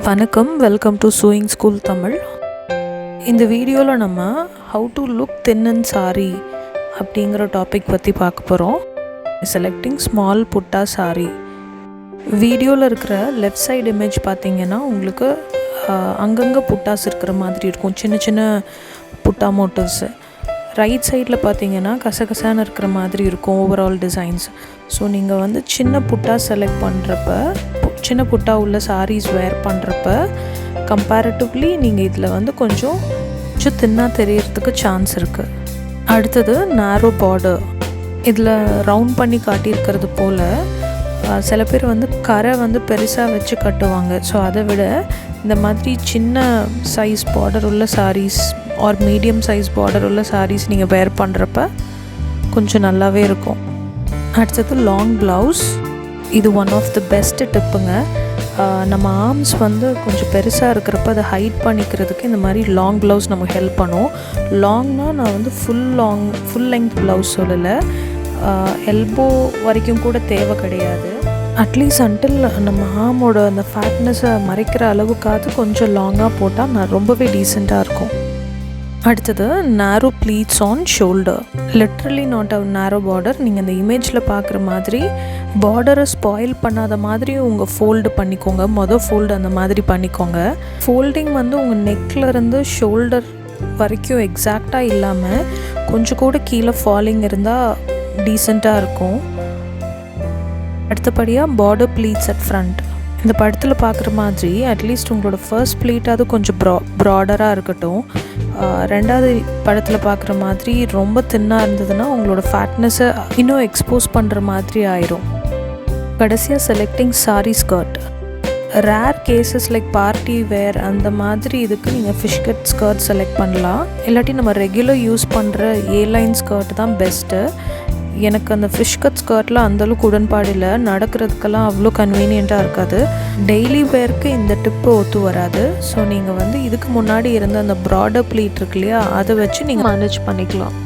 வணக்கம், welcome to sewing school Tamil. இந்த வீடியோவில் நம்ம how to look thin and sari அப்படிங்கிற டாபிக் பற்றி பார்க்க போகிறோம். Selecting small butta sari. வீடியோவில் இருக்கிற லெஃப்ட் சைடு இமேஜ் பார்த்திங்கன்னா உங்களுக்கு அங்கங்கே புட்டாஸ் இருக்கிற மாதிரி இருக்கும், சின்ன சின்ன புட்டா மோட்டிவ்ஸு. ரைட் சைடில் பார்த்தீங்கன்னா கசகசான்னு இருக்கிற மாதிரி இருக்கும் ஓவரால் டிசைன்ஸ். ஸோ நீங்கள் சின்ன புட்டா செலக்ட் பண்ணுறப்ப, சின்ன புட்டா உள்ள சாரீஸ் வேர் பண்ணுறப்ப கம்பேரிட்டிவ்லி நீங்கள் இதில் கொஞ்சம் தின்னாக தெரியறதுக்கு சான்ஸ் இருக்குது. அடுத்தது நேரோ பார்டர். இதில் ரவுண்ட் பண்ணி காட்டியிருக்கிறது போல் சில பேர் கரை பெருசாக வச்சு கட்டுவாங்க. ஸோ அதை விட இந்த மாதிரி சின்ன சைஸ் பார்டர் உள்ள saris or medium size border உள்ள சாரீஸ் நீங்கள் வேர் பண்ணுறப்ப கொஞ்சம் நல்லாவே இருக்கும். அடுத்தது லாங் ப்ளவுஸ். இது ஒன் ஆஃப் த பெஸ்ட்டு டிப்புங்க. நம்ம ஆர்ம்ஸ் கொஞ்சம் பெருசாக இருக்கிறப்ப அதை ஹைட் பண்ணிக்கிறதுக்கு இந்த மாதிரி லாங் ப்ளவுஸ் நமக்கு ஹெல்ப் பண்ணும். லாங்னால் நான் ஃபுல் லெங்த் ப்ளவுஸ் சொல்லலை, எல்போ வரைக்கும் கூட தேவை கிடையாது. அட்லீஸ்ட் அன்டில் நம்ம ஆர்மோட அந்த ஃபேட்னஸை மறைக்கிற அளவுக்காவது கொஞ்சம் லாங்காக போட்டால் ரொம்பவே டீசெண்டாக இருக்கும். அடுத்தது நேரோ pleats on shoulder. Literally not a நேரோ பார்டர். நீங்கள் அந்த இமேஜில் பார்க்குற மாதிரி பார்டரை ஸ்பாயில் பண்ணாத மாதிரி உங்கள் ஃபோல்டு பண்ணிக்கோங்க. ஃபோல்டு அந்த மாதிரி பண்ணிக்கோங்க. ஃபோல்டிங் உங்கள் நெக்லேருந்து ஷோல்டர் வரைக்கும் எக்ஸாக்டாக இல்லாமல் கொஞ்சம் கூட கீழே ஃபாலிங் இருந்தால் டீசெண்டாக இருக்கும். அடுத்தபடியாக பார்டர் ப்ளீட்ஸ் அட் ஃப்ரண்ட். இந்த படத்தில் பார்க்குற மாதிரி அட்லீஸ்ட் உங்களோட ஃபர்ஸ்ட் ப்ளீட்டாவது கொஞ்சம் ப்ராடராக இருக்கட்டும். ரெண்டாவது படத்தில் பார்க்குற மாதிரி ரொம்ப தின்னாக இருந்ததுன்னா உங்களோட ஃபேட்னஸை இன்னும் எக்ஸ்போஸ் பண்ணுற மாதிரி ஆயிரும். கடைசியாக selecting sorry skirt. Rare cases like party wear அந்த மாதிரி இதுக்கு நீங்கள் ஃபிஷ் கட் ஸ்கர்ட் செலக்ட் பண்ணலாம். இல்லாட்டி நம்ம ரெகுலர் யூஸ் பண்ணுற ஏலைன் ஸ்கர்ட் தான் பெஸ்ட்டு. எனக்கு அந்த ஃபிஷ் கட் ஸ்கர்ட்டில் அந்தளவுக்கு உடன்பாடு இல்லை. நடக்கிறதுக்கெல்லாம் அவ்வளோ கன்வீனியண்ட்டாக இருக்காது. டெய்லி வேர்க்கு இந்த டிப்பு ஒத்து வராது. ஸோ நீங்கள் இதுக்கு முன்னாடி இருந்த அந்த ப்ராடர் ப்ளீட் இருக்கு இல்லையா, அதை வச்சு நீங்கள் மேனேஜ் பண்ணிக்கலாம்.